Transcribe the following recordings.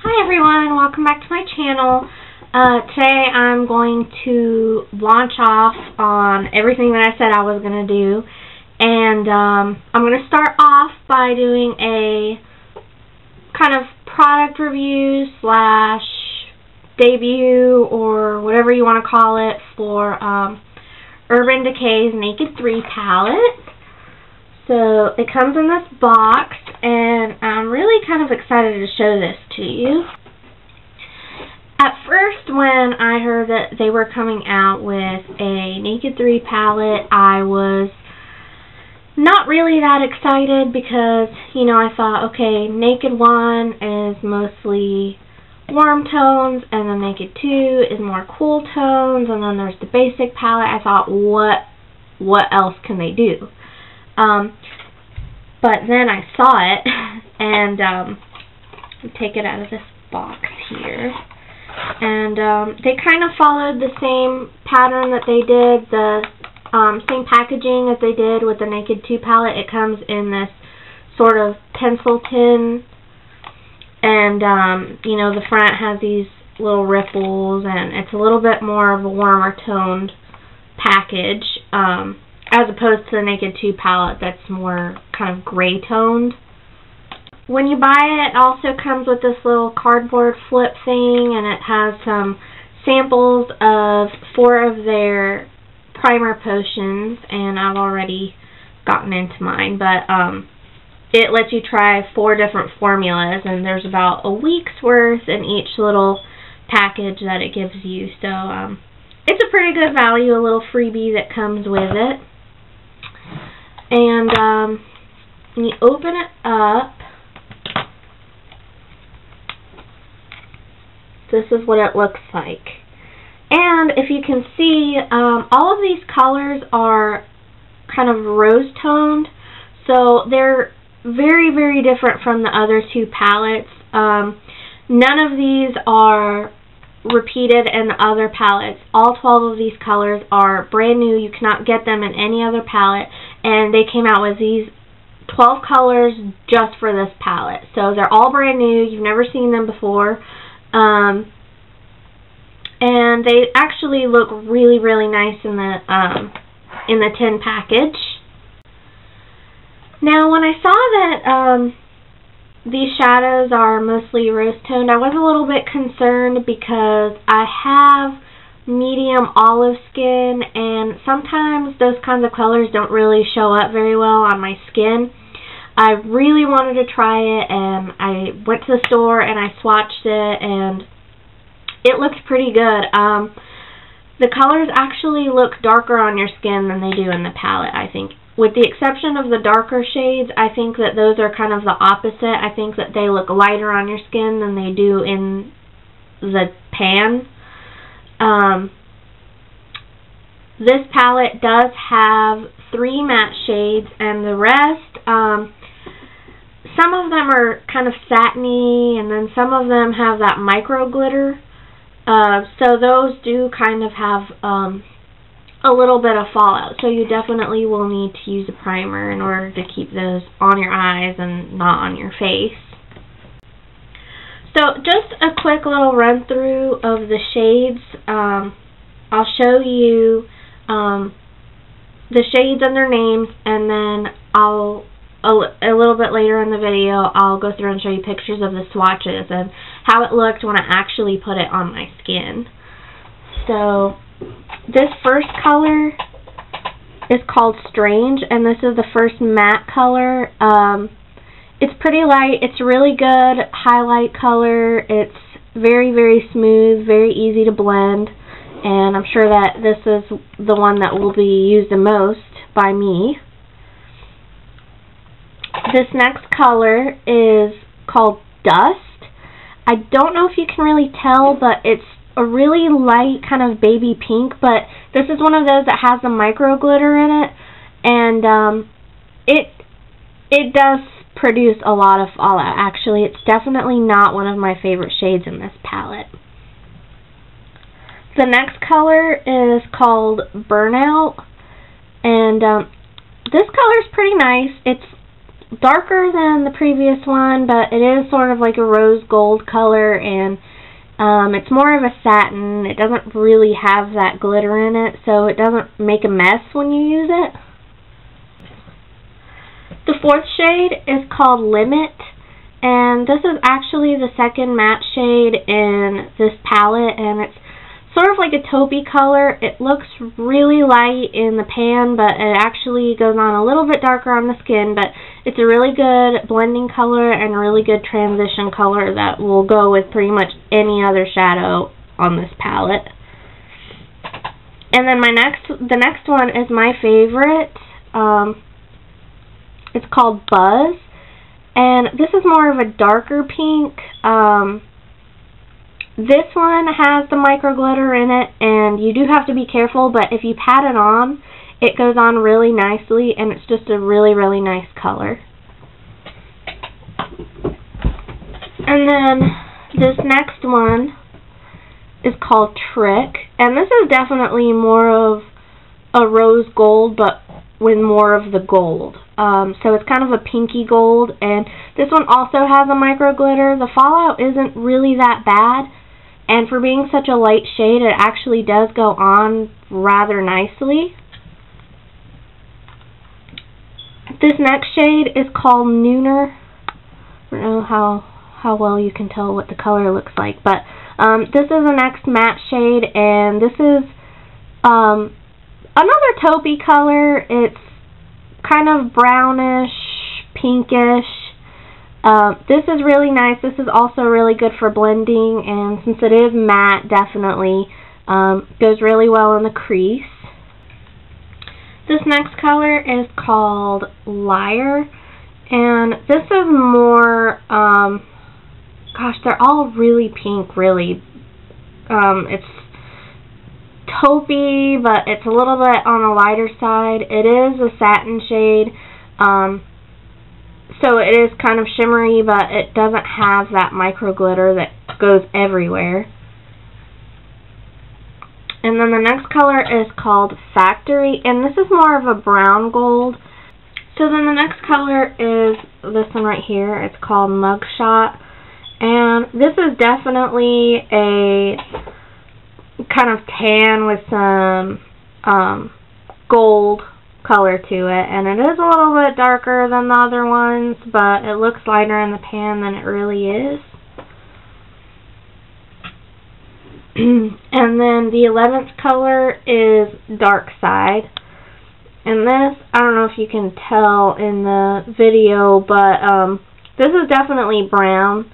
Hi everyone, welcome back to my channel. Today I'm going to launch off on everything that I said I was going to do. And I'm going to start off by doing a kind of product review slash debut or whatever you want to call it for Urban Decay's Naked 3 palette. So it comes in this box, and I'm really kind of excited to show this to you. At first, when I heard that they were coming out with a Naked 3 palette, I was not really that excited because, you know, I thought, okay, Naked 1 is mostly warm tones, and then Naked 2 is more cool tones, and then there's the basic palette. I thought, what else can they do? But then I saw it, and take it out of this box here, and they kind of followed the same pattern that they did, the same packaging as they did with the Naked 2 palette. It comes in this sort of pencil tin, and you know, the front has these little ripples, and it's a little bit more of a warmer toned package, as opposed to the Naked 2 palette that's more kind of gray toned. When you buy it, it also comes with this little cardboard flip thing, and it has some samples of 4 of their primer potions, and I've already gotten into mine, but it lets you try 4 different formulas, and there's about a week's worth in each little package that it gives you, so it's a pretty good value, a little freebie that comes with it. And when you open it up, this is what it looks like. And if you can see, all of these colors are kind of rose toned, so they're very, very different from the other 2 palettes. None of these are repeated in the other palettes. All 12 of these colors are brand new. You cannot get them in any other palette, and they came out with these 12 colors just for this palette. So they're all brand new. You've never seen them before. And they actually look really, really nice in the tin package. Now, when I saw that these shadows are mostly rose toned, I was a little bit concerned because I have medium olive skin, and sometimes those kinds of colors don't really show up very well on my skin. I really wanted to try it, and I went to the store and I swatched it, and it looked pretty good. The colors actually look darker on your skin than they do in the palette, I think. With the exception of the darker shades, I think that those are kind of the opposite. I think that they look lighter on your skin than they do in the pan. This palette does have 3 matte shades, and the rest, some of them are kind of satiny, and then some of them have that micro glitter. So those do kind of have a little bit of fallout, so you definitely will need to use a primer in order to keep those on your eyes and not on your face. So just a quick little run through of the shades. I'll show you the shades and their names, and then a little bit later in the video I'll go through and show you pictures of the swatches and how it looked when I actually put it on my skin. So this first color is called Strange, and this is the first matte color. It's pretty light. It's a really good highlight color. It's very, very smooth, very easy to blend, and I'm sure that this is the one that will be used the most by me. This next color is called Dust. I don't know if you can really tell, but it's a really light kind of baby pink, but this is one of those that has the micro glitter in it, and it does produce a lot of fallout. Actually, it's definitely not one of my favorite shades in this palette. The next color is called Burnout, and this color is pretty nice. It's darker than the previous one, but it is sort of like a rose gold color, and it's more of a satin. It doesn't really have that glitter in it, so it doesn't make a mess when you use it. The fourth shade is called Limit, and this is actually the second matte shade in this palette, and it's sort of like a taupey color. It looks really light in the pan, but it actually goes on a little bit darker on the skin, but it's a really good blending color and a really good transition color that will go with pretty much any other shadow on this palette. And then the next one is my favorite. It's called Buzz, and this is more of a darker pink. This one has the micro glitter in it, and you do have to be careful, but if you pat it on, it goes on really nicely, and it's just a really, really nice color. And then this next one is called Trick, and this is definitely more of a rose gold, but with more of the gold. So it's kind of a pinky gold, and this one also has a micro glitter. The fallout isn't really that bad, and for being such a light shade, it actually does go on rather nicely. This next shade is called Nooner. I don't know how well you can tell what the color looks like, but this is the next matte shade, and this is another taupey color. It's kind of brownish, pinkish. This is really nice. This is also really good for blending, and since it is matte, definitely goes really well in the crease. This next color is called Liar, and this is more, gosh, they're all really pink, really. It's taupey, but it's a little bit on the lighter side. It is a satin shade, so it is kind of shimmery, but it doesn't have that micro glitter that goes everywhere. And then the next color is called Factory, and this is more of a brown gold. So then the next color is this one right here. It's called Mugshot, and this is definitely a kind of tan with some gold color to it, and it is a little bit darker than the other ones, but it looks lighter in the pan than it really is. And then the 11th color is Dark Side, and this, I don't know if you can tell in the video, but this is definitely brown,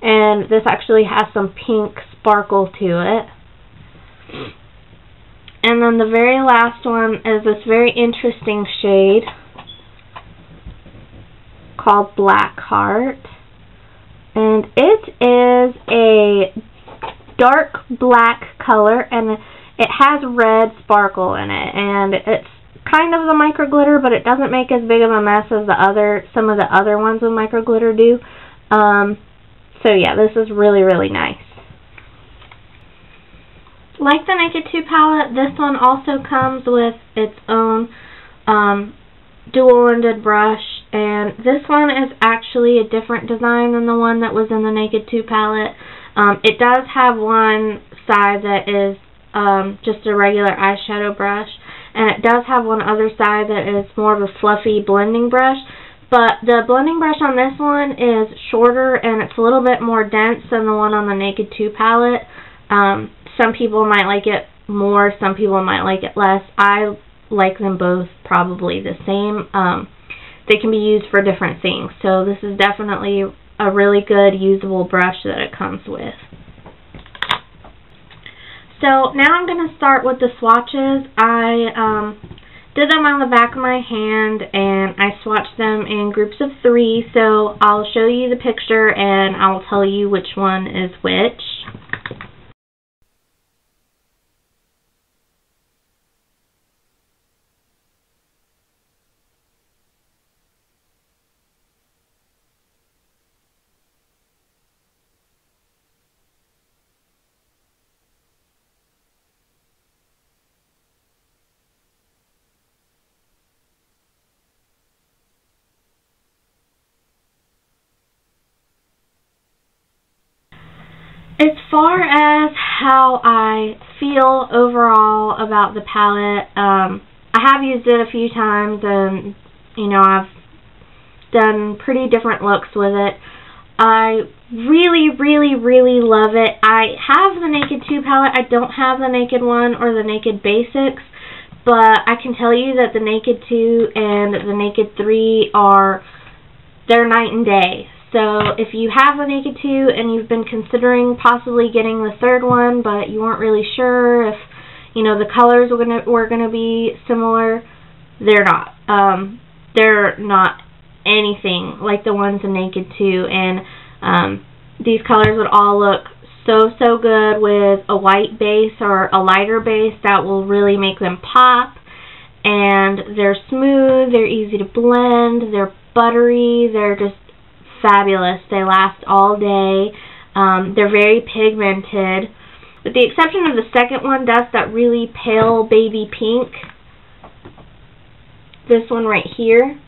and this actually has some pink sparkle to it. And then the very last one is this very interesting shade called Black Heart, and it is a dark black color, and it has red sparkle in it, and it's kind of the micro glitter, but it doesn't make as big of a mess as some of the other ones with micro glitter do. So yeah, this is really, really nice. Like the Naked 2 palette, this one also comes with its own dual-ended brush, and this one is actually a different design than the one that was in the Naked 2 palette. It does have one side that is just a regular eyeshadow brush, and it does have one other side that is more of a fluffy blending brush. But the blending brush on this one is shorter, and it's a little bit more dense than the one on the Naked 2 palette. Some people might like it more, some people might like it less. I like them both probably the same. They can be used for different things, so this is definitely a really good usable brush that it comes with. So now I'm going to start with the swatches. I did them on the back of my hand, and I swatched them in groups of 3, so I'll show you the picture and I'll tell you which one is which. As far as how I feel overall about the palette, I have used it a few times, and you know, I've done pretty different looks with it. I really, really, really love it. I have the Naked 2 palette. I don't have the Naked 1 or the Naked Basics, but I can tell you that the Naked 2 and the Naked 3 they're night and day. So if you have the Naked 2 and you've been considering possibly getting the third one, but you weren't really sure if, you know, the colors were gonna be similar, they're not. They're not anything like the ones in Naked 2, and these colors would all look so good with a white base or a lighter base. That will really make them pop. And they're smooth, they're easy to blend, they're buttery, they're just fabulous. They last all day. They're very pigmented. With the exception of the second one, that's that really pale baby pink. This one right here.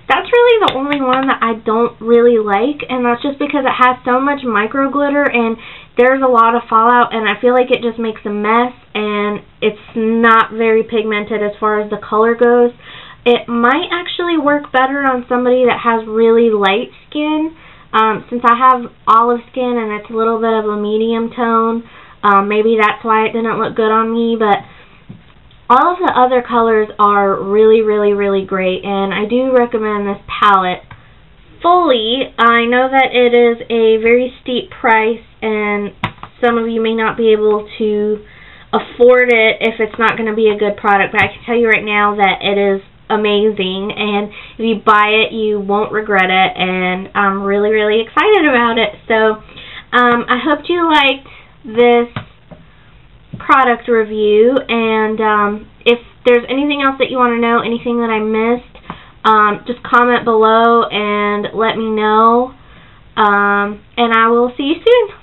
That's really the only one that I don't really like, and that's just because it has so much micro glitter and there's a lot of fallout, and I feel like it just makes a mess, and it's not very pigmented as far as the color goes. It might actually work better on somebody that has really light skin. Since I have olive skin and it's a little bit of a medium tone, maybe that's why it didn't look good on me, but all of the other colors are really, really, really great, and I do recommend this palette fully. I know that it is a very steep price, and some of you may not be able to afford it if it's not going to be a good product, but I can tell you right now that it is amazing, and if you buy it, you won't regret it, and I'm really, really excited about it. So I hope you liked this product review, and if there's anything else that you want to know, anything that I missed, just comment below and let me know, and I will see you soon.